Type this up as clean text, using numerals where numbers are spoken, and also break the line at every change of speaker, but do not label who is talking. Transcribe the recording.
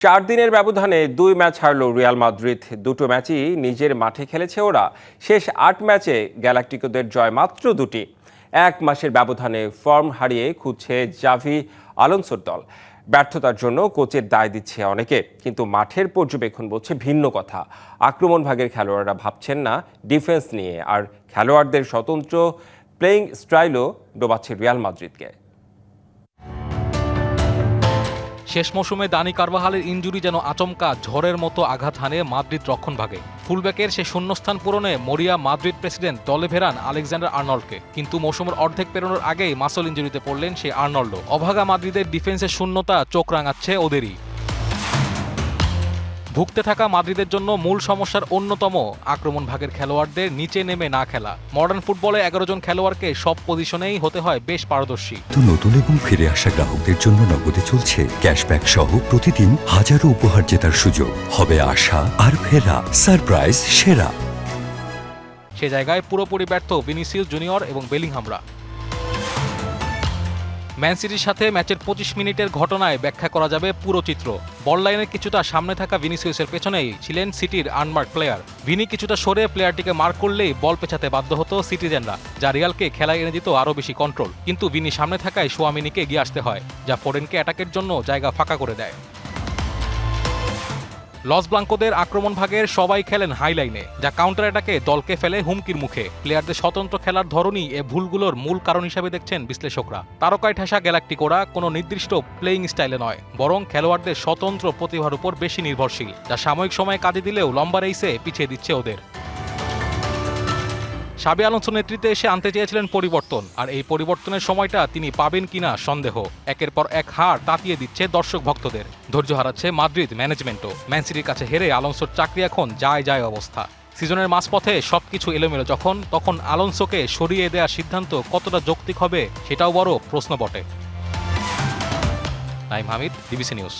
4 দিনের ব্যবধানে 2 match হারল Real Madrid. দুটো ম্যাচই নিজের মাঠে খেলেছে ওরা। শেষ 8 ম্যাচে গ্যালাক্টিকোদের জয় মাত্র 2টি। 1 মাসের ব্যবধানে ফর্ম হারিয়ে খুঁজছে জাভি আলোনসোর দল। ব্যর্থতার জন্য কোচের দায় দিচ্ছে অনেকে, কিন্তু মাঠের পর্যবেক্ষণ বলছে ভিন্ন কথা। আক্রমণ ভাগের খেলোয়াড়রা ভাবছেন না ডিফেন্স নিয়ে, আর খেলোয়াড়দের স্বতন্ত্র প্লেইং স্টাইলও ডোবাচ্ছে রিয়াল মাদ্রিদকে।
শেষ মৌসুমে দানি কারভাহালের ইনজুরি যেন আচমকা ঝড়ের মতো আঘাত হানে মাদ্রিদ রক্ষণভাগে। ফুলব্যাকের সে শূন্যস্থান পূরণে মরিয়া মাদ্রিদ প্রেসিডেন্ট দলে ফেরান আলেকজান্ডার আর্নল্ডকে, কিন্তু মৌসুমের অর্ধেক পেরোনোর আগেই মাসল ইনজুরিতে পড়লেন সেই আর্নল্ডও। অভাগা মাদ্রিদের ডিফেন্সের শূন্যতা চোখ রাঙাচ্ছে ওদেরই। ভুগতে থাকা মাদ্রিদের জন্য মূল সমস্যার অন্যতম আক্রমণ ভাগের খেলোয়াড়দের নিচে নেমে না খেলা। মডার্ন ফুটবলে 11 জন খেলোয়াড়কে সব পজিশনেই হতে হয় বেশ পারদর্শী।
নতুন এবং ফিরে আসা গ্রাহকদের জন্য নগদে চলছে ক্যাশব্যাক সহ প্রতিদিন হাজারো উপহার জেতার সুযোগ। হবে আশা আর ফেরা, সারপ্রাইজ সেরা।
সে জায়গায় পুরোপুরি ব্যর্থ ভিনিসিয়াস জুনিয়র এবং বেলিংহামরা। ম্যান সিটির সাথে ম্যাচের 25 মিনিটের ঘটনায় ব্যাখ্যা করা যাবে পুরো চিত্র। বল লাইনের কিছুটা সামনে থাকা ভিনিসিয়াসের পেছনেই ছিলেন সিটির আনমার্ক প্লেয়ার। ভিনি কিছুটা সরে প্লেয়ারটিকে মার্ক করলেই বল পেছাতে বাধ্য হতো সিটিজেনরা, যা রিয়ালকে খেলায় এনে দিত আরও বেশি কন্ট্রোল। কিন্তু ভিনি সামনে থাকায় শোয়ামিনিকে এগিয়ে আসতে হয়, যা ফোরেনকে অ্যাটাকের জন্য জায়গা ফাঁকা করে দেয়। লস ব্লাঙ্কোদের আক্রমণ ভাগের সবাই খেলেন হাইলাইনে, যা কাউন্টার অ্যাটাকে দলকে ফেলে হুমকির মুখে। প্লেয়ারদের স্বতন্ত্র খেলার ধরনই এ ভুলগুলোর মূল কারণ হিসেবে দেখছেন বিশ্লেষকরা। তারকায় ঠেসা গ্যালাক্টিকোরা কোনো নির্দিষ্ট প্লেইং স্টাইলে নয়, বরং খেলোয়াড়দের স্বতন্ত্র প্রতিভার উপর বেশি নির্ভরশীল, যা সাময়িক সময়ে কাজে দিলেও লম্বা রেইসে পিছিয়ে দিচ্ছে ওদের। সাবি আলোনসোর নেতৃত্বে এসে আনতে চেয়েছিলেন পরিবর্তন, আর এই পরিবর্তনের সময়টা তিনি পাবেন কিনা সন্দেহ। একের পর এক হার তাতিয়ে দিচ্ছে দর্শক ভক্তদের। ধৈর্য হারাচ্ছে মাদ্রিদ ম্যানেজমেন্টও। ম্যান সিটির কাছে হেরে আলোনসোর চাকরি এখন যায় অবস্থা। সিজনের মাঝপথে সবকিছু এলোমেলো তখন আলোনসোকে সরিয়ে দেওয়ার সিদ্ধান্ত কতটা যৌক্তিক হবে সেটাও বড় প্রশ্ন বটে। Naim Hamid, DBC news.